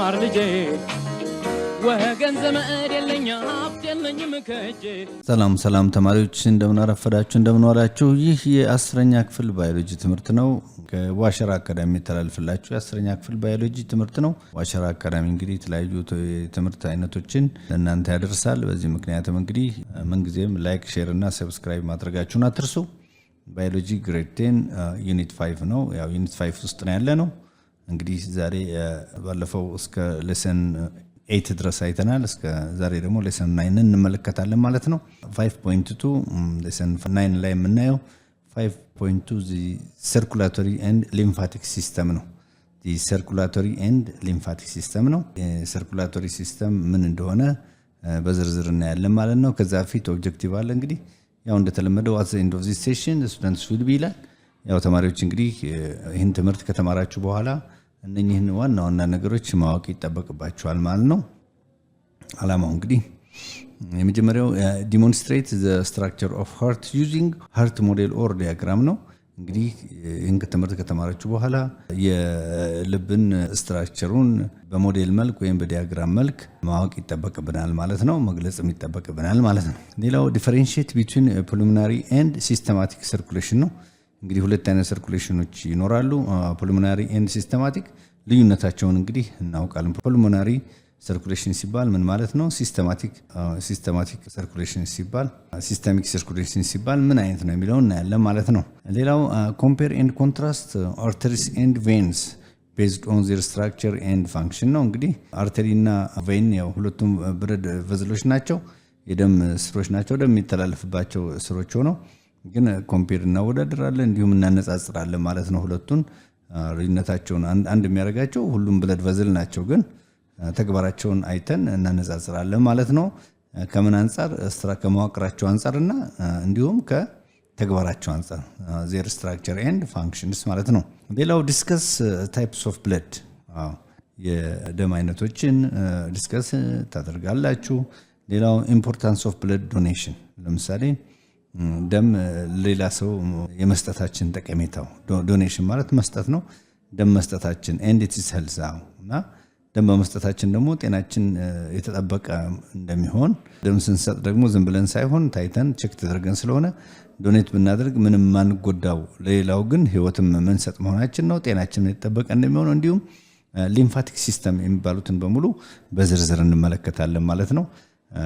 ማር ልጄ ወገን ዘመድ የለኝ ሀብት የለኝም ከእጄ። ሰላም ተማሪዎች እንደምን አረፈዳችሁ እንደምን ዋላችሁ። ይህ የ10ኛ ክፍል ባዮሎጂ ትምህርት ነው። ከዋሸራ አካዳሚ ተላልፈላችሁ የ10ኛ ክፍል ባዮሎጂ ትምህርት ነው። ዋሸራ አካዳሚ እንግዲህ የተለያዩ ትምህርት አይነቶችን ለእናንተ ያደርሳል። በዚህ ምክንያትም እንግዲህ ምንጊዜም ላይክ፣ ሼር እና ሰብስክራይብ ማድረጋችሁን አትርሱ። ባዮሎጂ ግሬድ 10 ዩኒት 5 ነው። ያው ዩኒት 5 ውስጥ ነው ያለ ነው። እንግዲህ ዛሬ ባለፈው እስከ ሌሰን 8 ድረስ አይተናል። እስከ ዛሬ ደግሞ ሌሰን 9 እንመለከታለን ማለት ነው። 5.2 ሌሰን 9 ላይ የምናየው 5.2 the circulatory and lymphatic system ነው። the circulatory and lymphatic system ነው። circulatory system ምን እንደሆነ በዝርዝር እናያለን ማለት ነው። ከዛ ፊት ኦብጀክቲቭ አለ። እንግዲህ ያው እንደተለመደው at the end of this session the students will be ይላል። ያው ተማሪዎች እንግዲህ ይህን ትምህርት ከተማራችሁ በኋላ እነኚህን ዋና ነገሮች ማወቅ ይጠበቅባችኋል ማለት ነው። አላማው እንግዲህ የመጀመሪያው ዲሞንስትሬት the structure of heart using heart model or diagram ነው። እንግዲህ ይህን ትምህርት ከተማራችሁ በኋላ የልብን ስትራክቸሩን በሞዴል መልክ ወይም በዲያግራም መልክ ማወቅ ይጠበቅብናል ማለት ነው። መግለጽም ይጠበቅብናል ማለት ነው። ሌላው differentiate between pulmonary and systematic circulation ነው። እንግዲህ ሁለት አይነት ሰርኩሌሽኖች ይኖራሉ፣ ፑልሞናሪ ኤንድ ሲስተማቲክ። ልዩነታቸውን እንግዲህ እናውቃለን። ፑልሞናሪ ሰርኩሌሽን ሲባል ምን ማለት ነው? ሲስተማቲክ ሰርኩሌሽን ሲባል፣ ሲስተሚክ ሰርኩሌሽን ሲባል ምን አይነት ነው የሚለው እናያለን ማለት ነው። ሌላው ኮምፔር ኤንድ ኮንትራስት አርተሪስ ኤንድ ቬንስ ቤዝድ ኦን ዜር ስትራክቸር ኤንድ ፋንክሽን ነው። እንግዲህ አርተሪ እና ቬን ያው ሁለቱም ብለድ ቨዝሎች ናቸው፣ የደም ስሮች ናቸው፣ ደም የሚተላለፍባቸው ስሮች ሆነው ግን ኮምፔር እናወዳደራለን እንዲሁም እናነጻጽራለን ማለት ነው። ሁለቱን ልዩነታቸውን አንድ የሚያደርጋቸው ሁሉም ብለድ ቨዝል ናቸው፣ ግን ተግባራቸውን አይተን እናነጻጽራለን ማለት ነው። ከምን አንፃር? ከመዋቅራቸው አንፃርና እንዲሁም ከተግባራቸው አንፃር ዜር ስትራክቸር ኤንድ ፋንክሽንስ ማለት ነው። ሌላው ዲስከስ ታይፕስ ኦፍ ብለድ፣ የደም አይነቶችን ዲስከስ ታደርጋላችሁ። ሌላው ኢምፖርታንስ ኦፍ ብለድ ዶኔሽን፣ ለምሳሌ ደም ሌላ ሰው የመስጠታችን ጠቀሜታው፣ ዶኔሽን ማለት መስጠት ነው። ደም መስጠታችን ኤንድ ኢት ኢዝ ሄልዝ እና ደም በመስጠታችን ደግሞ ጤናችን የተጠበቀ እንደሚሆን፣ ደም ስንሰጥ ደግሞ ዝም ብለን ሳይሆን ታይተን ቼክ ተደርገን ስለሆነ ዶኔት ብናደርግ ምንም ማንጎዳው፣ ለሌላው ግን ህይወትም የምንሰጥ መሆናችን ነው። ጤናችን የተጠበቀ እንደሚሆን፣ እንዲሁም ሊምፋቲክ ሲስተም የሚባሉትን በሙሉ በዝርዝር እንመለከታለን ማለት ነው።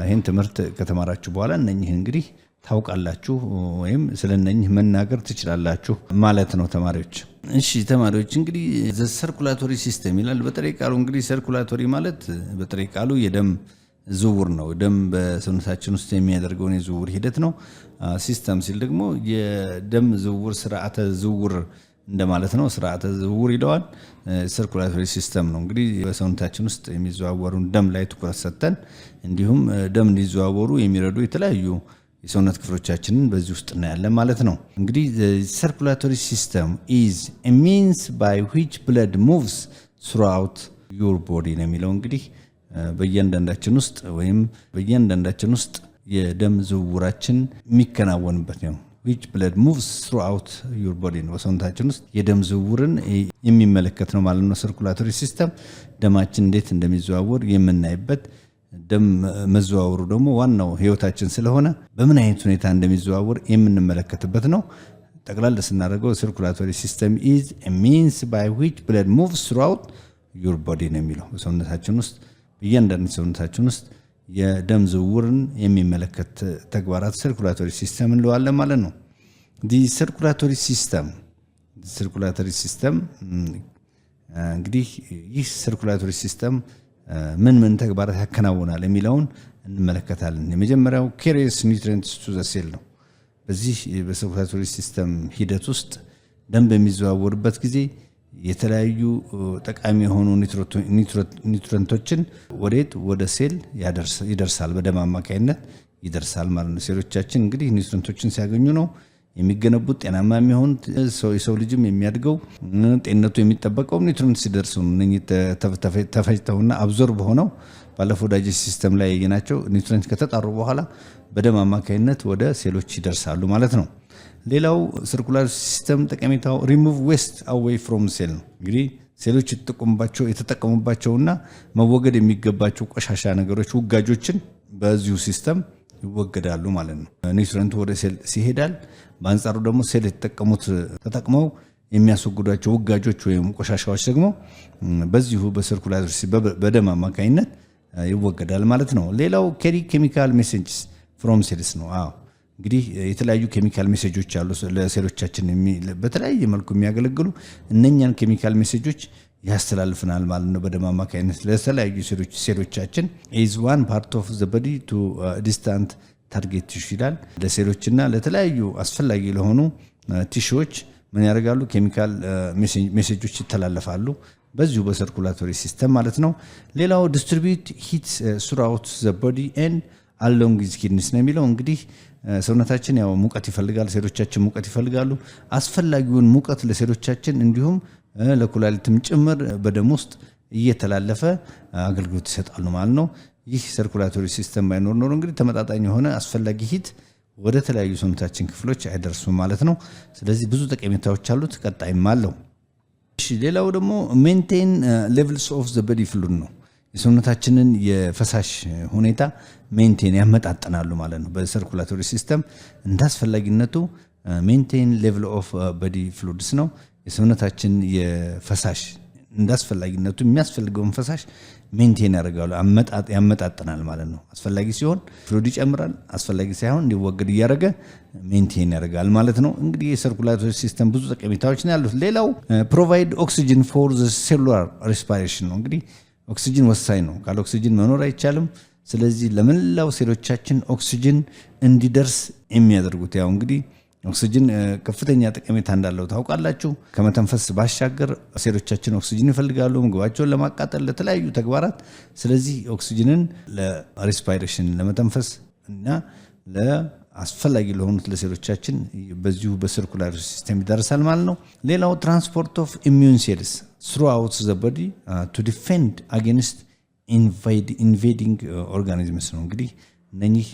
ይህን ትምህርት ከተማራችሁ በኋላ እነኚህ እንግዲህ ታውቃላችሁ ወይም ስለነኚህ መናገር ትችላላችሁ ማለት ነው ተማሪዎች። እሺ ተማሪዎች እንግዲህ ሰርኩላቶሪ ሲስተም ይላል በጥሬ ቃሉ። እንግዲህ ሰርኩላቶሪ ማለት በጥሬ ቃሉ የደም ዝውውር ነው። ደም በሰውነታችን ውስጥ የሚያደርገውን የዝውውር ሂደት ነው። ሲስተም ሲል ደግሞ የደም ዝውውር ስርዓተ ዝውውር እንደማለት ነው። ስርዓተ ዝውውር ይለዋል። ሰርኩላቶሪ ሲስተም ነው እንግዲህ በሰውነታችን ውስጥ የሚዘዋወሩን ደም ላይ ትኩረት ሰጥተን እንዲሁም ደም እንዲዘዋወሩ የሚረዱ የተለያዩ የሰውነት ክፍሎቻችንን በዚህ ውስጥ እናያለን ማለት ነው። እንግዲህ circulatory system is a means by which blood moves throughout your body ነው የሚለው። እንግዲህ በእያንዳንዳችን ውስጥ ወይም በእያንዳንዳችን ውስጥ የደም ዝውውራችን የሚከናወንበት ነው። which blood moves throughout your body ነው፣ በሰውነታችን ውስጥ የደም ዝውውርን የሚመለከት ነው ማለት ነው። circulatory system ደማችን እንዴት እንደሚዘዋወር የምናይበት፣ ደም መዘዋወሩ ደግሞ ዋናው ህይወታችን ስለሆነ በምን አይነት ሁኔታ እንደሚዘዋወር የምንመለከትበት ነው። ጠቅላላ ስናደርገው circulatory system is a means by which blood moves throughout your body ነው የሚለው። በሰውነታችን ውስጥ በእያንዳንዱ ሰውነታችን ውስጥ የደም ዝውውርን የሚመለከት ተግባራት circulatory system እንለዋለን ማለት ነው። the circulatory system እንግዲህ ይህ circulatory system ምን ተግባራት ያከናውናል የሚለውን እንመለከታለን። የመጀመሪያው carries nutrients to the cell ነው። በዚህ በሰርኩላቶሪ ሲስተም ሂደት ውስጥ ደም በሚዘዋወርበት ጊዜ የተለያዩ ጠቃሚ የሆኑ ኒውትሪንቶችን ወደ ሴል ይደርሳል፣ በደም አማካይነት ይደርሳል ማለት ነው። ሴሎቻችን እንግዲህ ኒውትሪንቶችን ሲያገኙ ነው የሚገነቡት፣ ጤናማ የሚሆኑት። ሰው ልጅም የሚያድገው ጤንነቱ የሚጠበቀው ኒውትሪንት ሲደርሱ ነው። እነኚህ ተፈጭተውና አብዞርብ ሆነው ባለፈው ዳይጀስት ሲስተም ላይ ያየናቸው ኒውትሪንት ከተጣሩ በኋላ በደም አማካይነት ወደ ሴሎች ይደርሳሉ ማለት ነው። ሌላው ሰርኩላር ሲስተም ጠቀሜታው ሪሙቭ ዌስት አዌይ ፍሮም ሴል ነው። እንግዲህ ሴሎች የተጠቀሙባቸውና መወገድ የሚገባቸው ቆሻሻ ነገሮች ውጋጆችን በዚሁ ሲስተም ይወገዳሉ ማለት ነው። ኒውትሪየንቱ ወደ ሴል ሲሄዳል። በአንጻሩ ደግሞ ሴል ተጠቅመው የሚያስወግዷቸው ውጋጆች ወይም ቆሻሻዎች ደግሞ በዚሁ በሰርኩላቶሪ በደም አማካኝነት ይወገዳል ማለት ነው። ሌላው ኬሚካል ሜሴጅስ ፍሮም ሴልስ ነው። እንግዲህ የተለያዩ ኬሚካል ሜሴጆች አሉ ለሴሎቻችን በተለያየ መልኩ የሚያገለግሉ እነኛን ኬሚካል ሜሴጆች ያስተላልፈናል ማለት ነው። በደም አማካኝነት ለተለያዩ ሴሎቻችን is one part of the body to distant target tissue ይላል። ለሴሎችና ለተለያዩ አስፈላጊ ለሆኑ ቲሹዎች ምን ያደርጋሉ? ኬሚካል ሜሴጆች ይተላለፋሉ በዚሁ በሰርኩላቶሪ ሲስተም ማለት ነው። ሌላው distribute heat throughout the body and along with kidneys ነው የሚለው። እንግዲህ ሰውነታችን ያው ሙቀት ይፈልጋል፣ ሴሎቻችን ሙቀት ይፈልጋሉ። አስፈላጊውን ሙቀት ለሴሎቻችን እንዲሁም ለኩላሊትም ጭምር በደም ውስጥ እየተላለፈ አገልግሎት ይሰጣሉ ማለት ነው። ይህ ሰርኩላቶሪ ሲስተም ባይኖር ኖሮ እንግዲህ ተመጣጣኝ የሆነ አስፈላጊ ሂት ወደ ተለያዩ ሰውነታችን ክፍሎች አይደርሱም ማለት ነው። ስለዚህ ብዙ ጠቀሜታዎች አሉት፣ ቀጣይም አለው። ሌላው ደግሞ ሜንቴን ሌቭልስ ኦፍ ዘ ቦዲ ፍሉድ ነው። የሰውነታችንን የፈሳሽ ሁኔታ ሜንቴን ያመጣጥናሉ ማለት ነው። በሰርኩላቶሪ ሲስተም እንዳስፈላጊነቱ ሜንቴን ሌቭል ኦፍ ቦዲ ፍሉድስ ነው። የሰውነታችን የፈሳሽ እንዳስፈላጊነቱ የሚያስፈልገውን ፈሳሽ ሜንቴን ያደርጋሉ፣ ያመጣጥናል ማለት ነው። አስፈላጊ ሲሆን ፍሉድ ይጨምራል፣ አስፈላጊ ሳይሆን እንዲወገድ እያደረገ ሜንቴን ያደርጋል ማለት ነው። እንግዲህ የሰርኩላቶሪ ሲስተም ብዙ ጠቀሜታዎች ነው ያሉት። ሌላው ፕሮቫይድ ኦክሲጅን ፎር ዘ ሴሉላር ሬስፓይሬሽን ነው። እንግዲህ ኦክሲጅን ወሳኝ ነው። ካለ ኦክሲጅን መኖር አይቻልም። ስለዚህ ለመላው ሴሎቻችን ኦክሲጅን እንዲደርስ የሚያደርጉት ያው እንግዲህ ኦክሲጅን ከፍተኛ ጠቀሜታ እንዳለው ታውቃላችሁ። ከመተንፈስ ባሻገር ሴሎቻችን ኦክሲጅን ይፈልጋሉ ምግባቸውን ለማቃጠል ለተለያዩ ተግባራት። ስለዚህ ኦክሲጅንን ለሬስፓይሬሽን ለመተንፈስ እና ለአስፈላጊ ለሆኑት ለሴሎቻችን በዚሁ በሰርኩላር ሲስተም ይደርሳል ማለት ነው። ሌላው ትራንስፖርት ኦፍ ኢሚዩን ሴልስ throughout the body to defend against invading organisms ነው። እንግዲህ እነኚህ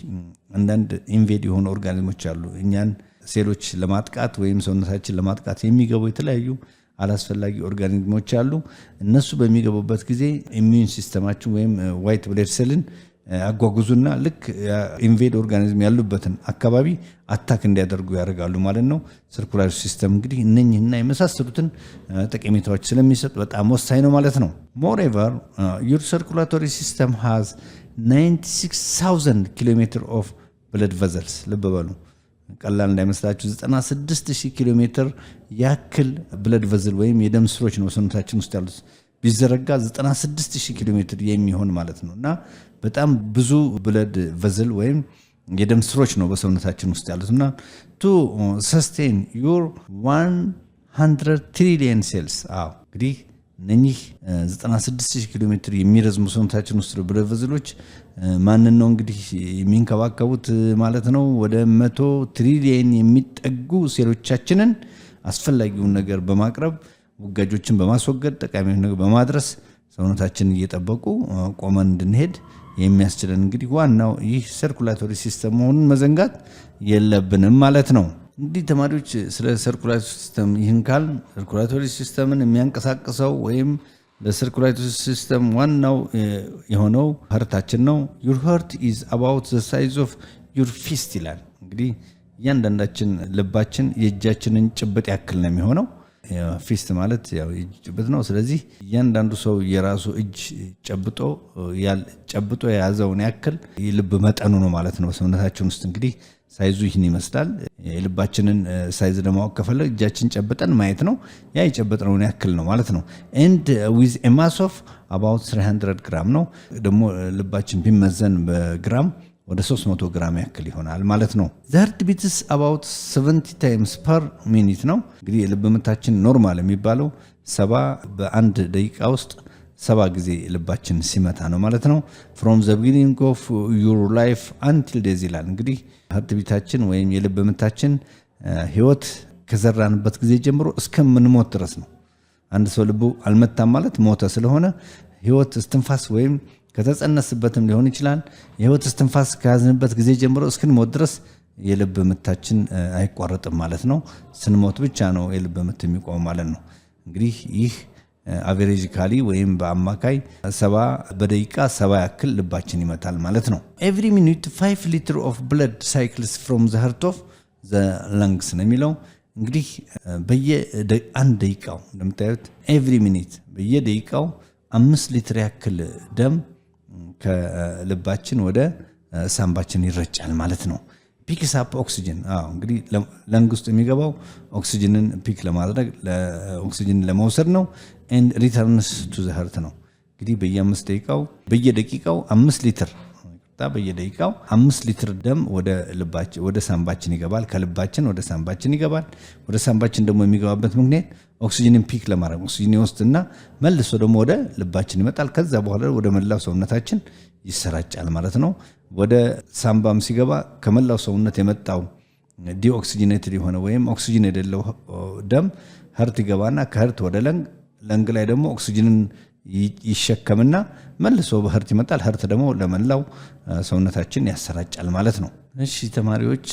አንዳንድ ኢንቬድ የሆኑ ኦርጋኒዝሞች አሉ እኛን ሴሎች ለማጥቃት ወይም ሰውነታችን ለማጥቃት የሚገቡ የተለያዩ አላስፈላጊ ኦርጋኒዝሞች አሉ። እነሱ በሚገቡበት ጊዜ ኢሚዩን ሲስተማችን ወይም ዋይት ብለድ ሴልን አጓጉዙና ልክ ኢንቬድ ኦርጋኒዝም ያሉበትን አካባቢ አታክ እንዲያደርጉ ያደርጋሉ ማለት ነው። ሰርኩላር ሲስተም እንግዲህ እነኚህና የመሳሰሉትን ጠቀሜታዎች ስለሚሰጥ በጣም ወሳኝ ነው ማለት ነው። ሞሬቨር ዩር ሰርኩላቶሪ ሲስተም ሃዝ 96,000 ኪሎሜትር ኦፍ ብለድ ቨዘልስ። ልብ በሉ ቀላል እንዳይመስላችሁ 96,000 ኪሎ ሜትር ያክል ብለድ ቨዝል ወይም የደም ስሮች ነው ሰውነታችን ውስጥ ያሉት ቢዘረጋ 96,000 ኪሎ ሜትር የሚሆን ማለት ነው። እና በጣም ብዙ ብለድ ቨዝል ወይም የደም ስሮች ነው በሰውነታችን ውስጥ ያሉትና ቱ ሰስቴን ዩር 100 ትሪሊየን ሴልስ። እንግዲህ እነኚህ 96,000 ኪሎ ሜትር የሚረዝሙ ሰውነታችን ውስጥ ብለድ ቨዝሎች ማንን ነው እንግዲህ የሚንከባከቡት ማለት ነው? ወደ 100 ትሪሊየን የሚጠጉ ሴሎቻችንን አስፈላጊውን ነገር በማቅረብ ውጋጆችን በማስወገድ ጠቃሚ ነገር በማድረስ ሰውነታችንን እየጠበቁ ቆመን እንድንሄድ የሚያስችለን እንግዲህ ዋናው ይህ ሰርኩላቶሪ ሲስተም መሆኑን መዘንጋት የለብንም ማለት ነው። እንግዲህ ተማሪዎች ስለ ሰርኩላቶሪ ሲስተም ይህን ካል ሰርኩላቶሪ ሲስተምን የሚያንቀሳቅሰው ወይም ለሰርኩላቶሪ ሲስተም ዋናው የሆነው ሀርታችን ነው። your heart is about the size of your fist ይላል። እንግዲህ እያንዳንዳችን ልባችን የእጃችንን ጭብጥ ያክል ነው የሚሆነው። ፊስት ማለት ያው ጭብጥ ነው። ስለዚህ እያንዳንዱ ሰው የራሱ እጅ ጨብጦ የያዘውን ያክል የልብ መጠኑ ነው ማለት ነው። ሰውነታችን ውስጥ እንግዲህ ሳይዙ ይህን ይመስላል። የልባችንን ሳይዝ ለማወቅ ከፈለግ እጃችን ጨብጠን ማየት ነው። ያ የጨበጥነውን ያክል ነው ማለት ነው። and with a mass of about 300 ግራም ነው። ደግሞ ልባችን ቢመዘን በግራም ወደ 300 ግራም ያክል ይሆናል ማለት ነው። the heart beats about 70 times per minute ነው። እንግዲህ የልብ ምታችን ኖርማል የሚባለው 70 በአንድ ደቂቃ ውስጥ 70 ጊዜ ልባችን ሲመታ ነው ማለት ነው። from the beginning of your life until death ይላል። እንግዲህ heart beatችን ወይም የልብ ምታችን ህይወት ከዘራንበት ጊዜ ጀምሮ እስከምንሞት ድረስ ነው። አንድ ሰው ልቡ አልመታም ማለት ሞተ ስለሆነ ህይወት እስትንፋስ ወይም ከተጸነስበትም ሊሆን ይችላል። የህይወት እስትንፋስ ከያዝንበት ጊዜ ጀምሮ እስክንሞት ድረስ የልብ ምታችን አይቋረጥም ማለት ነው። ስንሞት ብቻ ነው የልብ ምት የሚቆም ማለት ነው። እንግዲህ ይህ አቨሬጂካሊ ወይም በአማካይ 70 በደቂቃ 70 ያክል ልባችን ይመታል ማለት ነው። every minute 5 liters of blood cycles from the heart of the lungs ነው የሚለው። እንግዲህ በየአንድ ደቂቃው እንደምታዩት every minute በየደቂቃው 5 ሊትር ያክል ደም ከልባችን ወደ ሳምባችን ይረጫል ማለት ነው። ፒክስ አፕ ኦክሲጅን እንግዲህ ለንግ ውስጥ የሚገባው ኦክሲጅንን ፒክ ለማድረግ ኦክሲጅን ለመውሰድ ነው። and returns to the heart ነው። እንግዲህ በየደቂቃው 5 ሊትር በየደቂቃው 5 ሊትር ደም ወደ ሳምባችን ይገባል። ከልባችን ወደ ሳምባችን ይገባል። ወደ ሳምባችን ደግሞ የሚገባበት ምክንያት ኦክሲጅንን ፒክ ለማድረግ ኦክሲጅን ይወስድና መልሶ ደግሞ ወደ ልባችን ይመጣል። ከዛ በኋላ ወደ መላው ሰውነታችን ይሰራጫል ማለት ነው። ወደ ሳምባም ሲገባ ከመላው ሰውነት የመጣው ዲኦክሲጂኔትድ የሆነ ወይም ኦክሲጅን የሌለው ደም ሀርት ይገባና ከሀርት ወደ ለንግ ላይ ደግሞ ኦክሲጅንን ይሸከምና መልሶ በሀርት ይመጣል። ሀርት ደግሞ ለመላው ሰውነታችን ያሰራጫል ማለት ነው። እሺ ተማሪዎች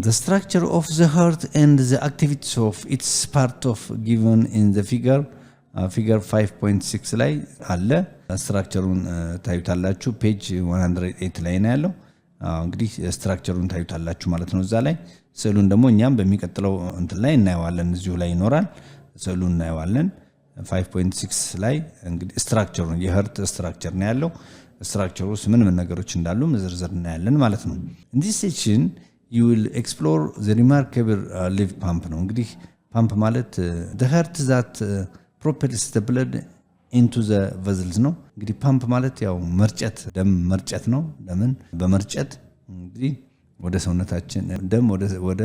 the structure of the heart and the activities of its part of given in the figure 5.6 ላይ አለ። ስትራክቸሩን ታዩታላችሁ። ፔጅ 108 ላይ ነው ያለው። እንግዲህ ስትራክቸሩን ታዩታላችሁ ማለት ነው እዛ ላይ። ስዕሉን ደግሞ እኛም በሚቀጥለው እንትን ላይ እናየዋለን። እዚሁ ላይ ይኖራል። ስዕሉን እናየዋለን። 5.6 ላይ እንግዲህ ስትራክቸሩን የሀርት ስትራክቸር ነው ያለው። ስትራክቸሩ ውስጥ ምን ነገሮች እንዳሉ ዝርዝር እናያለን ማለት ነው። in this section you will explore the remarkable leaf pump ነው። እንግዲህ ፓምፕ ማለት the heart that propels the blood into the vessels ነው። እንግዲህ ፓምፕ ማለት ያው መርጨት ደም መርጨት ነው። ደምን በመርጨት እንግዲህ ወደ ሰውነታችን ደም ወደ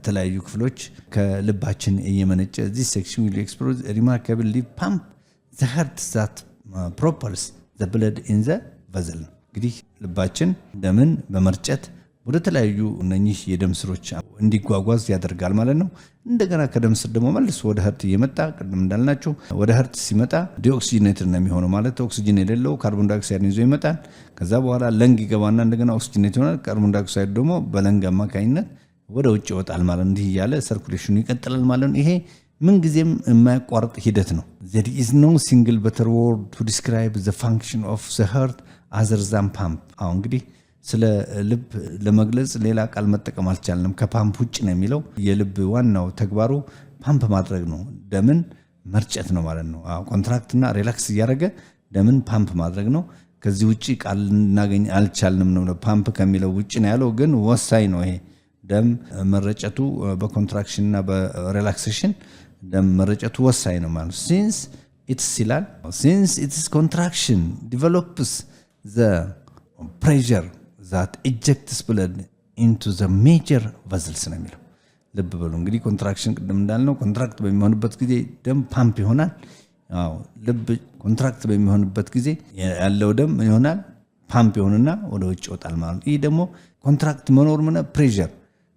ተለያዩ ክፍሎች ከልባችን እየመነጨ this section will explore a remarkable leaf pump the heart that propels the blood in the vessel እንግዲህ ልባችን ደምን በመርጨት ወደ ተለያዩ እነኚህ የደም ስሮች እንዲጓጓዝ ያደርጋል ማለት ነው። እንደገና ከደም ስር ደግሞ መልሶ ወደ ሀርት እየመጣ ቅድም እንዳልናችሁ ወደ ሀርት ሲመጣ ዲኦክሲጅኔትድ ነው የሚሆነው ማለት ኦክሲጅን የሌለው ካርቦን ዳይኦክሳይድን ይዞ ይመጣል። ከዛ በኋላ ለንግ ይገባና እንደገና ኦክሲጅኔት ይሆናል። ካርቦን ዳይኦክሳይድ ደግሞ በለንግ አማካኝነት ወደ ውጭ ይወጣል ማለት ነው። እንዲህ እያለ ሰርኩሌሽኑ ይቀጥላል ማለት ነው። ይሄ ምን ጊዜም የማያቋርጥ ሂደት ነው። there is no single better word to describe the function of the heart other than pump እንግዲህ ስለ ልብ ለመግለጽ ሌላ ቃል መጠቀም አልቻልንም ከፓምፕ ውጭ ነው የሚለው። የልብ ዋናው ተግባሩ ፓምፕ ማድረግ ነው፣ ደምን መርጨት ነው ማለት ነው። ኮንትራክትና ሪላክስ እያደረገ ደምን ፓምፕ ማድረግ ነው። ከዚህ ውጭ ቃል እናገኝ አልቻልንም ነው። ፓምፕ ከሚለው ውጭ ነው ያለው፣ ግን ወሳኝ ነው። ይሄ ደም መረጨቱ በኮንትራክሽንና በሪላክሴሽን ደም መረጨቱ ወሳኝ ነው ማለት since its contraction develops the pressure that ejects blood into the major vessels ነው የሚለው። ልብ በሉ እንግዲህ ኮንትራክሽን ቅድም እንዳልነው ኮንትራክት በሚሆንበት ጊዜ ደም ፓምፕ ይሆናል። ልብ ኮንትራክት በሚሆንበት ጊዜ ያለው ደም ይሆናል ፓምፕ ይሆንና ወደ ውጭ ይወጣል ማለት ነው። ይህ ደግሞ ኮንትራክት መኖር ፕሬሸር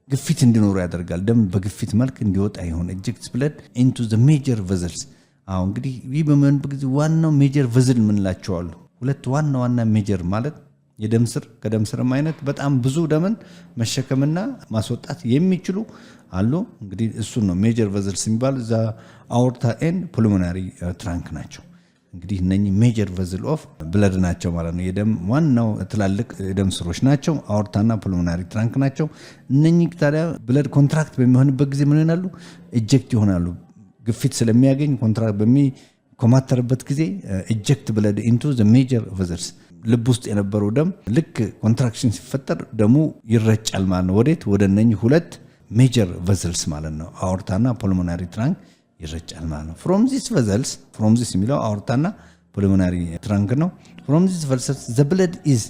ግፊት እንዲኖር ያደርጋል። ደም በግፊት መልክ እንዲወጣ ይሆን ejects blood into the major vessels። እንግዲህ ይህ በሚሆንበት ጊዜ ዋናው ሜጀር ቨዝል ምንላቸው አሉ። ሁለት ዋና ሜጀር ማለት የደም ስር ከደም ስርም አይነት በጣም ብዙ ደምን መሸከምና ማስወጣት የሚችሉ አሉ። እንግዲህ እሱ ነው ሜጀር ቨዝልስ የሚባል እዛ አኦርታ ኤንድ ፑልሞናሪ ትራንክ ናቸው። እንግዲህ እነኚህ ሜጀር ቨዝል ኦፍ ብለድ ናቸው ማለት ነው። የደም ዋናው ትላልቅ የደም ስሮች ናቸው። አኦርታና ፑልሞናሪ ትራንክ ናቸው። እነኚህ ታዲያ ብለድ ኮንትራክት በሚሆንበት ጊዜ ምን ይሆናሉ? ኢጀክት ይሆናሉ። ግፊት ስለሚያገኝ ኮንትራክት በሚኮማተርበት ጊዜ ኢጀክት ብለድ ኢንቱ ዘ ሜጀር ቨዝልስ ልብ ውስጥ የነበረው ደም ልክ ኮንትራክሽን ሲፈጠር ደሙ ይረጫል ማለት ነው። ወዴት? ወደ እነኚህ ሁለት ሜጀር ቨዝልስ ማለት ነው። አኦርታና ፑልሞናሪ ትራንክ ይረጫል ማለት ነው። from this የሚለው አኦርታና ፑልሞናሪ ትራንክ ነው። from this vessels the blood is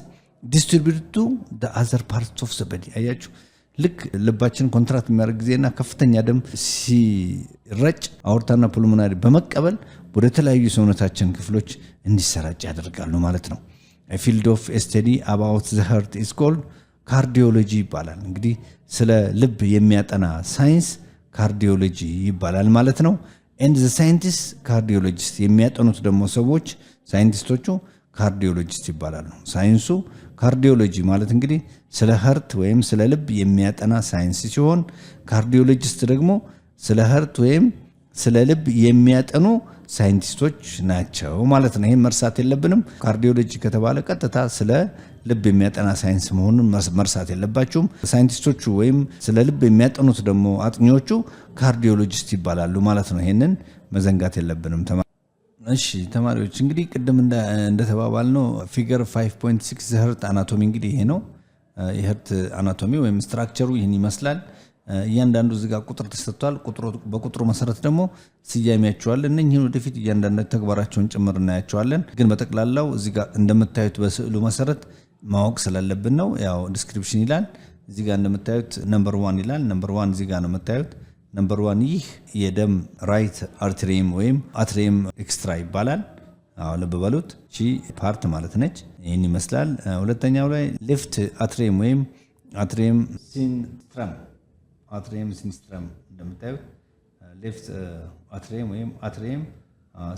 distributed to the other parts of the body። አያችሁ ልክ ልባችን ኮንትራክት የሚያደርግ ጊዜና ከፍተኛ ደም ሲረጭ አኦርታና ፑልሞናሪ በመቀበል ወደ ተለያዩ ሰውነታችን ክፍሎች እንዲሰራጭ ያደርጋሉ ማለት ነው። a field of study about the heart is called cardiology ይባላል። እንግዲህ ስለ ልብ የሚያጠና ሳይንስ ካርዲዮሎጂ ይባላል ማለት ነው። and the scientists cardiologists የሚያጠኑት ደግሞ ሰዎች ሳይንቲስቶቹ ካርዲዮሎጂስት ይባላሉ። ሳይንሱ ካርዲዮሎጂ ማለት እንግዲህ ስለ ሀርት ወይም ስለ ልብ የሚያጠና ሳይንስ ሲሆን ካርዲዮሎጂስት ደግሞ ስለ ሀርት ወይም ስለ ልብ የሚያጠኑ ሳይንቲስቶች ናቸው ማለት ነው። ይህም መርሳት የለብንም። ካርዲዮሎጂ ከተባለ ቀጥታ ስለ ልብ የሚያጠና ሳይንስ መሆኑን መርሳት የለባችሁም። ሳይንቲስቶቹ ወይም ስለ ልብ የሚያጠኑት ደግሞ አጥኚዎቹ ካርዲዮሎጂስት ይባላሉ ማለት ነው። ይህንን መዘንጋት የለብንም። እሺ ተማሪዎች እንግዲህ ቅድም እንደተባባል ነው ፊገር 5.6 የህርት አናቶሚ እንግዲህ ይሄ ነው። የህርት አናቶሚ ወይም ስትራክቸሩ ይህን ይመስላል። እያንዳንዱ እዚህ ጋር ቁጥር ተሰጥቷል። በቁጥሩ መሰረት ደግሞ ስያሜያቸዋለን። እነኚህን ወደፊት እያንዳንዱ ተግባራቸውን ጭምር እናያቸዋለን። ግን በጠቅላላው እዚህ ጋር እንደምታዩት በስዕሉ መሰረት ማወቅ ስላለብን ነው። ያው ዲስክሪፕሽን ይላል እዚህ ጋር እንደምታዩት ነምበር 1 ይላል። ነምበር 1 እዚህ ጋር ነው የምታዩት። ነምበር 1 ይህ የደም ራይት አርትሪየም ወይም አትሪየም ኤክስትራ ይባላል። ልብ በሉት እቺ ፓርት ማለት ነች። ይህን ይመስላል። ሁለተኛው ላይ ሌፍት አትሪየም ወይም አትሪየም ሲንስትረም እንደምታዩት ሌፍት አትሪየም ወይም አትሪየም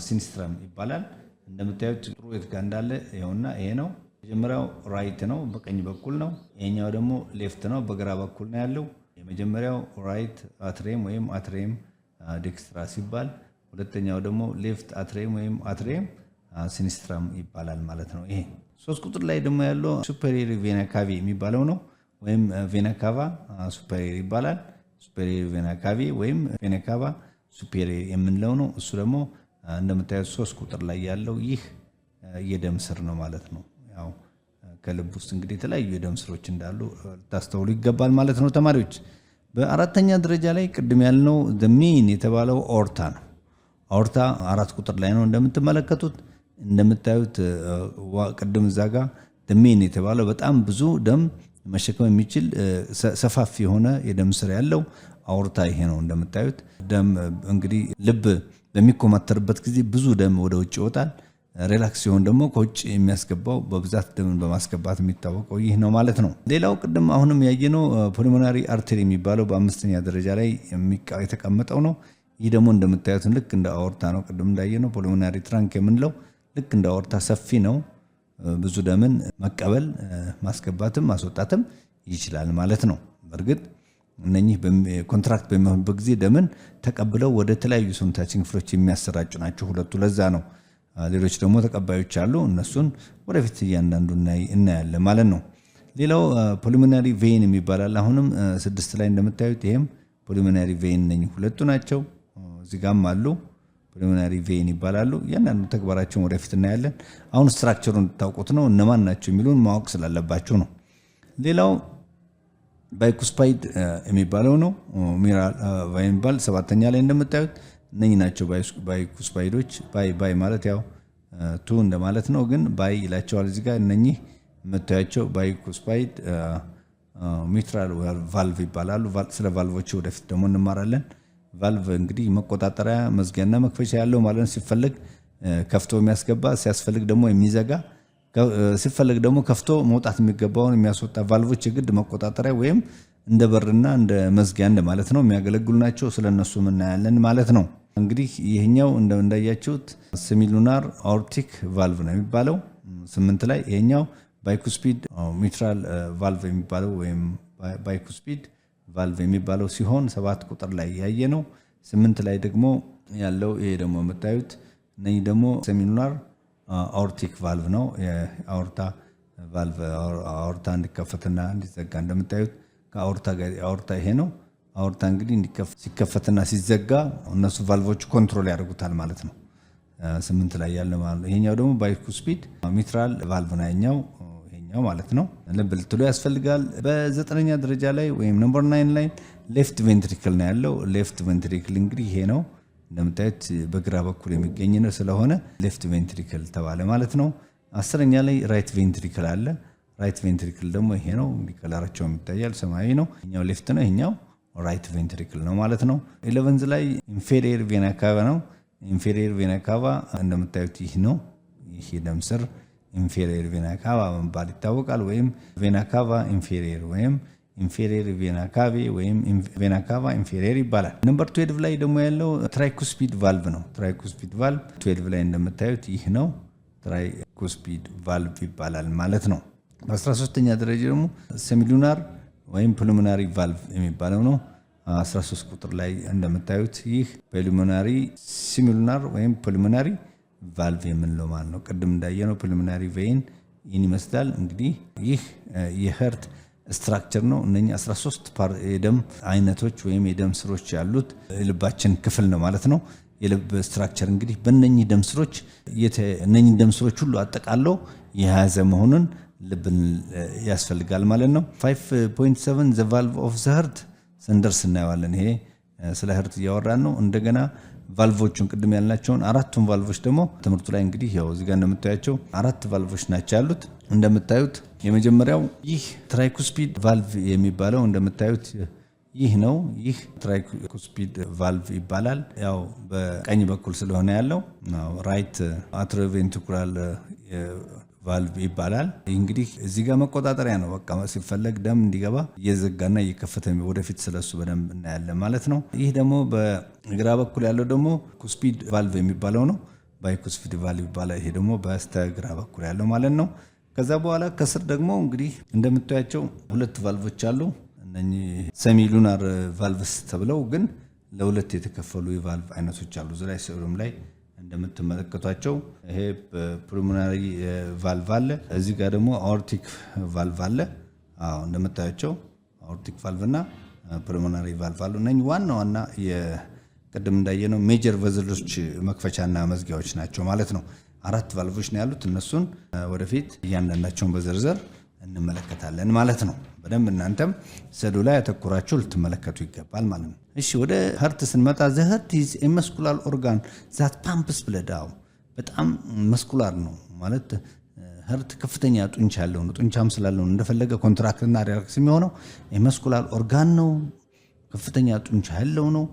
ሲንስትረም ይባላል። እንደምታዩት ጥሩ የት ጋር እንዳለ ይኸውና ይሄ ነው። የመጀመሪያው ራይት ነው፣ በቀኝ በኩል ነው። ይሄኛው ደግሞ ሌፍት ነው፣ በግራ በኩል ነው ያለው። የመጀመሪያው ራይት አትሪየም ወይም አትሪየም ዴክስትራ ሲባል፣ ሁለተኛው ደግሞ ሌፍት አትሪየም ወይም አትሪየም ሲኒስትረም ይባላል ማለት ነው። ይሄ 3 ቁጥር ላይ ደግሞ ያለው ሱፐሪየር ቬና ካቪ የሚባለው ነው ወይም ቬና ካቫ ሱፐሪየር ይባላል። ሱፐሪየር ቬና ካቪ ወይም ቬና ካቫ ሱፐሪየር የምንለው ነው። እሱ ደግሞ እንደምታዩት 3 ቁጥር ላይ ያለው ይህ የደም ስር ነው ማለት ነው። ያው ከልብ ውስጥ እንግዲህ የተለያዩ የደም ስሮች እንዳሉ ታስተውሉ ይገባል ማለት ነው ተማሪዎች። በአራተኛ ደረጃ ላይ ቅድም ያልነው ሜን የተባለው ኦርታ ነው። ኦርታ 4 ቁጥር ላይ ነው እንደምትመለከቱት። እንደምታዩት ቅድም እዛ ጋር ሜን የተባለው በጣም ብዙ ደም መሸከም የሚችል ሰፋፊ የሆነ የደም ስር ያለው አውርታ ይሄ ነው እንደምታዩት። ደም እንግዲህ ልብ በሚኮማተርበት ጊዜ ብዙ ደም ወደ ውጭ ይወጣል። ሪላክስ ሲሆን ደግሞ ከውጭ የሚያስገባው በብዛት ደምን በማስገባት የሚታወቀው ይህ ነው ማለት ነው። ሌላው ቅድም አሁንም ያየነው ፑልሞናሪ አርተሪ የሚባለው በ5ኛ ደረጃ ላይ የተቀመጠው ነው። ይህ ደግሞ እንደምታዩት ልክ እንደ አወርታ ነው። ቅድም እንዳየነው ፑልሞናሪ ትራንክ የምንለው ልክ እንደ አወርታ ሰፊ ነው። ብዙ ደምን መቀበል ማስገባትም ማስወጣትም ይችላል ማለት ነው። በእርግጥ እነኚህ ኮንትራክት በሚሆንበት ጊዜ ደምን ተቀብለው ወደ ተለያዩ ሰውነታችን ክፍሎች የሚያሰራጩ ናቸው ሁለቱ። ለዛ ነው። ሌሎች ደግሞ ተቀባዮች አሉ። እነሱን ወደፊት እያንዳንዱ እናያለን ማለት ነው። ሌላው ፑልሞናሪ ቬይን የሚባላል አሁንም 6 ላይ እንደምታዩት ይሄም ፑልሞናሪ ቬይን ነኝ ሁለቱ ናቸው። እዚህ ጋርም አሉ ፑልሞናሪ ቬይን ይባላሉ። እያንዳንዱ ተግባራቸውን ወደፊት እናያለን። አሁን ስትራክቸሩን እንድታውቁት ነው እነማን ናቸው የሚሉን ማወቅ ስላለባችሁ ነው። ሌላው ባይኩስፓይድ የሚባለው ነው። ሚራል ቫይንባል 7ኛ ላይ እንደምታዩት እነኚህ ናቸው ባይኩስፓይዶች። ባይ ማለት ያው ቱ እንደማለት ነው፣ ግን ባይ ይላቸዋል እዚህ ጋር። እነኚህ የምታያቸው ባይኩስፓይድ ሚትራል ቫልቭ ይባላሉ። ስለ ቫልቮቹ ወደፊት ደግሞ እንማራለን። ቫልቭ እንግዲህ መቆጣጠሪያ መዝጊያና መክፈቻ ያለው ማለት ነው። ሲፈልግ ከፍቶ የሚያስገባ ሲያስፈልግ ደግሞ የሚዘጋ ሲፈልግ ደግሞ ከፍቶ መውጣት የሚገባውን የሚያስወጣ ቫልቮች የግድ መቆጣጠሪያ ወይም እንደ በርና እንደ መዝጊያ እንደማለት ነው የሚያገለግሉ ናቸው። ስለነሱ እናያለን ማለት ነው። እንግዲህ ይሄኛው እንዳያችሁት ሴሚሉናር አኦርቲክ ቫልቭ ነው የሚባለው 8 ላይ። ይሄኛው ባይኩስፒድ ሚትራል ቫልቭ የሚባለው ወይም ባይኩስፒድ ቫልቭ የሚባለው ሲሆን 7 ቁጥር ላይ ያየ ነው። 8 ላይ ደግሞ ያለው ይሄ ደግሞ የምታዩት እነዚህ ደግሞ ሴሚሉናር አኦርቲክ ቫልቭ ነው። የአኦርታ ቫልቭ አኦርታ እንዲከፈትና እንዲዘጋ እንደምታዩት ከአኦርታ ጋር አኦርታ ይሄ ነው። አኦርታ እንግዲህ ሲከፈትና ሲዘጋ እነሱ ቫልቮቹ ኮንትሮል ያደርጉታል ማለት ነው። 8 ላይ ያለ ማለት ነው። ይሄኛው ደግሞ ባይኩስፒድ ሚትራል ቫልቭ ነው ይሄኛው ማለት ነው። ልብ ልትሉ ያስፈልጋል። በ9ኛ ደረጃ ላይ ወይም ነምበር 9 ላይ ሌፍት ቬንትሪክል ነው ያለው። ሌፍት ቬንትሪክል እንግዲህ ይሄ ነው እንደምታዩት በግራ በኩል የሚገኝ ነው። ስለሆነ ሌፍት ቬንትሪክል ተባለ ማለት ነው። 10ኛ ላይ ራይት ቬንትሪክል አለ። ራይት ቬንትሪክል ደግሞ ይሄ ነው። እንግዲህ ከለራቸው ይታያል፣ ሰማያዊ ነው። ይሄኛው ሌፍት ነው፣ ይሄኛው ራይት ቬንትሪክል ነው ማለት ነው። 11 ላይ ኢንፌሪየር ቬና ካቫ ነው። ኢንፌሪየር ቬና ካቫ እንደምታዩት ይህ ነው። ይህ ደም ስር ኢንፌሪየር ቬና ካቫ በመባል ይታወቃል። ወይም ቬና ካቫ ኢንፌሪየር ወይም ኢንፌሪየር ቬና ካቬ ወይም ቬና ካቫ ኢንፌሪየር ይባላል። ነምበር 12 ላይ ደግሞ ያለው ትራይኩስፒድ ቫልቭ ነው። ትራይኩስፒድ ቫልቭ 12 ላይ እንደምታዩት ይህ ነው። ትራይኩስፒድ ቫልቭ ይባላል ማለት ነው። በ13ኛ ደረጃ ደግሞ ሴሚሉናር ወይም ፑልሞናሪ ቫልቭ የሚባለው ነው። 13 ቁጥር ላይ እንደምታዩት ይህ ፑልሞናሪ ሲሚሉናር ወይም ፑልሞናሪ ቫልቭ የምንለው ማለት ነው። ቅድም እንዳየነው ፑልሞናሪ ቬይን ይህን ይመስላል። እንግዲህ ይህ የሄርት ስትራክቸር ነው። እነኚህ 13 የደም አይነቶች ወይም የደም ስሮች ያሉት የልባችን ክፍል ነው ማለት ነው። የልብ ስትራክቸር እንግዲህ በእነኚህ ደም ስሮች እነኚህ ደም ስሮች ሁሉ አጠቃለው የያዘ መሆኑን ልብን ያስፈልጋል ማለት ነው። 5.7 the valve of the heart ስንደርስ እናየዋለን። ይሄ ስለ ሄርት እያወራን ነው። እንደገና ቫልቮቹን ቅድም ያልናቸውን አራቱን ቫልቮች ደግሞ ትምህርቱ ላይ እንግዲህ ያው እዚህ ጋር እንደምታያቸው 4 ቫልቮች ናቸው ያሉት። እንደምታዩት የመጀመሪያው ይህ ትራይኩስፒድ ቫልቭ የሚባለው እንደምታዩት ይህ ነው። ይህ ትራይኩስፒድ ቫልቭ ይባላል። ያው በቀኝ በኩል ስለሆነ ያለው ራይት አትሮቬንትሪኩላር ቫልቭ ይባላል። እንግዲህ እዚህ ጋር መቆጣጠሪያ ነው። በቃ ሲፈለግ ደም እንዲገባ እየዘጋና እየከፈተ ወደፊት ስለሱ በደንብ እናያለን ማለት ነው። ይህ ደግሞ በግራ በኩል ያለው ደግሞ ኩስፒድ ቫልቭ የሚባለው ነው። ባይኩስፒድ ቫልቭ ይባላል። ይሄ ደግሞ በስተግራ በኩል ያለው ማለት ነው። ከዛ በኋላ ከስር ደግሞ እንግዲህ እንደምታያቸው 2 ቫልቮች አሉ። እነኚህ ሰሚሉናር ቫልቭስ ተብለው ግን ለሁለት የተከፈሉ የቫልቭ አይነቶች አሉ። እዚህ ላይ ስዕሉም ላይ እንደምትመለከቷቸው ይሄ ፑልሞናሪ ቫልቭ አለ። እዚህ ጋር ደግሞ አኦርቲክ ቫልቭ አለ። እንደምታያቸው አኦርቲክ ቫልቭ እና ፑልሞናሪ ቫልቭ አሉ። እነኚህ ዋና ዋና የቅድም እንዳየነው ሜጀር ቨዝሎች መክፈቻና መዝጊያዎች ናቸው ማለት ነው። 4 ቫልቮች ነው ያሉት። እነሱን ወደፊት እያንዳንዳቸውን በዝርዝር እንመለከታለን ማለት ነው። በደንብ እናንተም ሰዱ ላይ ያተኩራችሁ ልትመለከቱ ይገባል ማለት ነው። እሺ ወደ ሄርት ስንመጣ the heart is a muscular organ that pumps blood። በጣም መስኩላር ነው ማለት ሄርት ከፍተኛ ጡንቻ ያለው ነው። ጡንቻም ስላለው እንደፈለገ ኮንትራክት እና ሪላክስ የሚሆነው የመስኩላር ኦርጋን ነው። ከፍተኛ ጡንቻ ያለው ነው።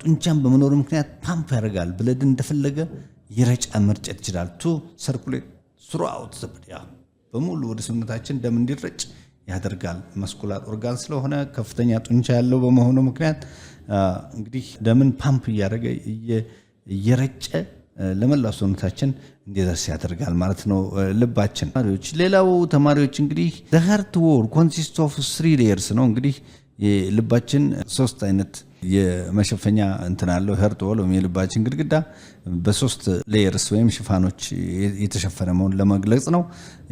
ጡንቻም በመኖሩ ምክንያት ፓምፕ ያደርጋል። ብለድ እንደፈለገ ይረጫ መርጨት ይችላል። ቱ ሰርኩሌት throughout the body በሙሉ ወደ ሰውነታችን ደም እንዲረጭ ያደርጋል። መስኩላር ኦርጋን ስለሆነ ከፍተኛ ጡንቻ ያለው በመሆኑ ምክንያት እንግዲህ ደምን ፓምፕ እያደረገ እየረጨ ለመላው ሰውነታችን እንዲደርስ ያደርጋል ማለት ነው ልባችን። ሌላው ተማሪዎች እንግዲህ the heart wall consists of 3 layers ነው። እንግዲህ የልባችን 3 አይነት የመሸፈኛ እንትን አለው። ሄርት ወል ወይም የልባችን ግድግዳ በ3 ሌየርስ ወይም ሽፋኖች የተሸፈነ መሆኑን ለመግለጽ ነው።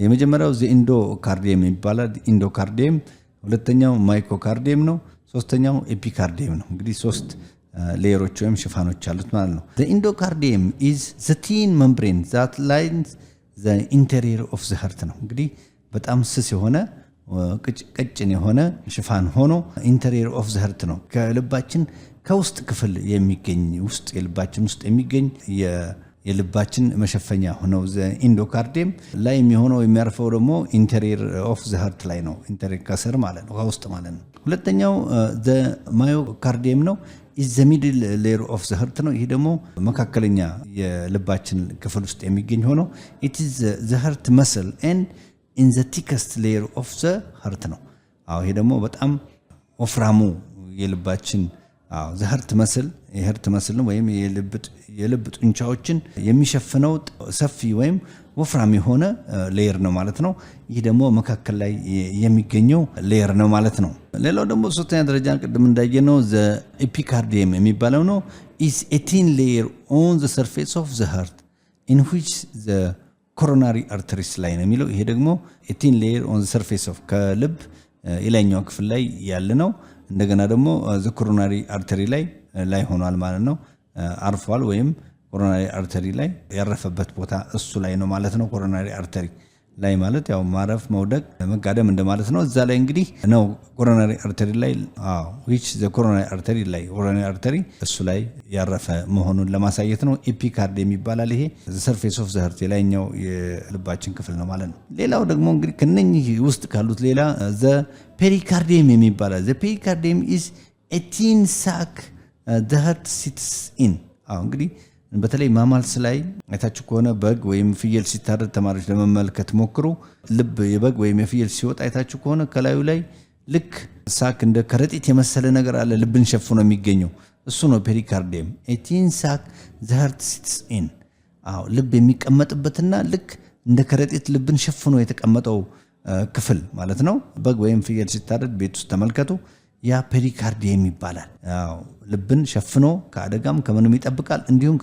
የመጀመሪያው ኢንዶካርዲየም ይባላል። ኢንዶካርዲየም፣ ሁለተኛው ማይኮካርዲየም ነው፣ ሶስተኛው ኤፒካርዲየም ነው። እንግዲህ 3 ሌየሮች ወይም ሽፋኖች አሉት ማለት ነው። ኢንዶካርዲየም ኢዝ ዘ ቲን መምብሬን ዛት ላይንስ ዘ ኢንቴሪየር ኦፍ ዘ ሄርት ነው። እንግዲህ በጣም ስስ የሆነ ቀጭን የሆነ ሽፋን ሆኖ ኢንተሪየር ኦፍ ዘ ሄርት ነው። ከልባችን ከውስጥ ክፍል የሚገኝ ውስጥ የልባችን ውስጥ የሚገኝ የልባችን መሸፈኛ ሆነው ኢንዶካርዲየም ላይ የሚሆነው የሚያርፈው ደግሞ ኢንተሪየር ኦፍ ዘ ሄርት ላይ ነው። ኢንተሪየር ከስር ማለት ነው፣ ከውስጥ ማለት ነው። ሁለተኛው ዘ ማዮካርዲየም ነው። ኢዝ ዘ ሚድል ሌየር ኦፍ ዘ ሄርት ነው። ይሄ ደግሞ መካከለኛ የልባችን ክፍል ውስጥ የሚገኝ ሆኖ ኢት ኢዝ ዘ ሄርት መስል ኤንድ in the thickest layer of the heart ነው። ይሄ ደግሞ በጣም ወፍራሙ የልባችን the heart muscle የሄርት መስል ነው ወይም የልብ ጡንቻዎችን የሚሸፍነው ሰፊ ወይም ወፍራም የሆነ ሌየር ነው ማለት ነው። ይህ ደግሞ መካከል ላይ የሚገኘው ሌየር ነው ማለት ነው። ሌላው ደግሞ ሶስተኛ ደረጃ ቅድም እንዳየነው the epicardium የሚባለው ነው። is a thin layer on the surface of the heart in which the ኮሮናሪ አርተሪስ ላይ ነው የሚለው። ይሄ ደግሞ ቲን ሌየር ኦን ዘ ሰርፌስ ኦፍ ከልብ የላይኛው ክፍል ላይ ያለ ነው። እንደገና ደግሞ ዘ ኮሮናሪ አርተሪ ላይ ሆኗል ማለት ነው። አርፏል ወይም ኮሮናሪ አርተሪ ላይ ያረፈበት ቦታ እሱ ላይ ነው ማለት ነው። ኮሮናሪ አርተሪ ላይ ማለት ያው ማረፍ፣ መውደቅ፣ መጋደም እንደማለት ነው። እዛ ላይ እንግዲህ ነው ኮሮናሪ አርተሪ ላይ which the coronary artery ላይ ኮሮናሪ አርተሪ እሱ ላይ ያረፈ መሆኑን ለማሳየት ነው። ኤፒካርዲየም ይባላል። ይሄ the surface of the heart የላይኛው የልባችን ክፍል ነው ማለት ነው። ሌላው ደግሞ እንግዲህ ከነኚህ ውስጥ ካሉት ሌላ the pericardium የሚባላል። the pericardium is a thin sac the heart sits in። እንግዲህ በተለይ ማማልስ ላይ አይታችሁ ከሆነ በግ ወይም ፍየል ሲታረድ ተማሪዎች ለመመልከት ሞክሩ። ልብ የበግ ወይም የፍየል ሲወጣ አይታችሁ ከሆነ ከላዩ ላይ ልክ ሳክ እንደ ከረጢት የመሰለ ነገር አለ፣ ልብን ሸፍኖ የሚገኘው እሱ ነው ፔሪካርዲየም። ኤቲን ሳክ ዘ ሄርት ሲትስ ኢን። ልብ የሚቀመጥበትና ልክ እንደ ከረጢት ልብን ሸፍኖ የተቀመጠው ክፍል ማለት ነው። በግ ወይም ፍየል ሲታረድ ቤት ውስጥ ተመልከቱ። ያ ፔሪካርዲየም ይባላል። አዎ ልብን ሸፍኖ ከአደጋም ከምንም ይጠብቃል። እንዲሁም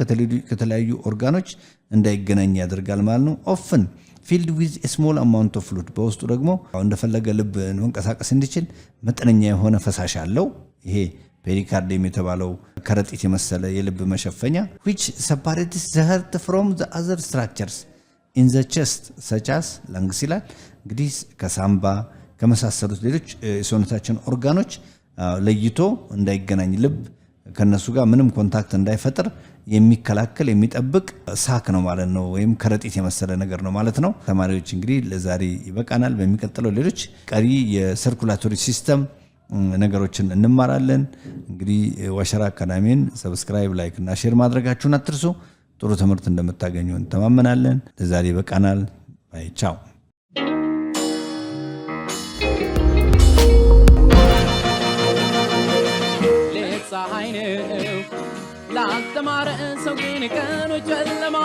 ከተለያዩ ኦርጋኖች እንዳይገናኝ ያደርጋል ማለት ነው። ኦፍን ፊልድ ዊዝ ስሞል አማውንት ኦፍ ፍሉድ በውስጡ ደግሞ እንደፈለገ ልብ መንቀሳቀስ እንዲችል መጠነኛ የሆነ ፈሳሽ አለው። ይሄ ፔሪካርዲየም የተባለው ከረጢት የመሰለ የልብ መሸፈኛ which separates the heart from the other structures in the chest such as lungs ይላል። እንግዲህ ከሳምባ ከመሳሰሉት ሌሎች የሰውነታችን ኦርጋኖች ለይቶ እንዳይገናኝ ልብ ከነሱ ጋር ምንም ኮንታክት እንዳይፈጥር የሚከላከል የሚጠብቅ ሳክ ነው ማለት ነው፣ ወይም ከረጢት የመሰለ ነገር ነው ማለት ነው። ተማሪዎች እንግዲህ ለዛሬ ይበቃናል። በሚቀጥለው ሌሎች ቀሪ የሰርኩላቶሪ ሲስተም ነገሮችን እንማራለን። እንግዲህ ዋሸራ አካዳሚን ሰብስክራይብ፣ ላይክ እና ሼር ማድረጋችሁን አትርሱ። ጥሩ ትምህርት እንደምታገኙ እንተማመናለን። ለዛሬ ይበቃናል። ባይ ቻው። ፀሐይ ነው ላስተማረ ሰው ግን ቀኑ ጨለማ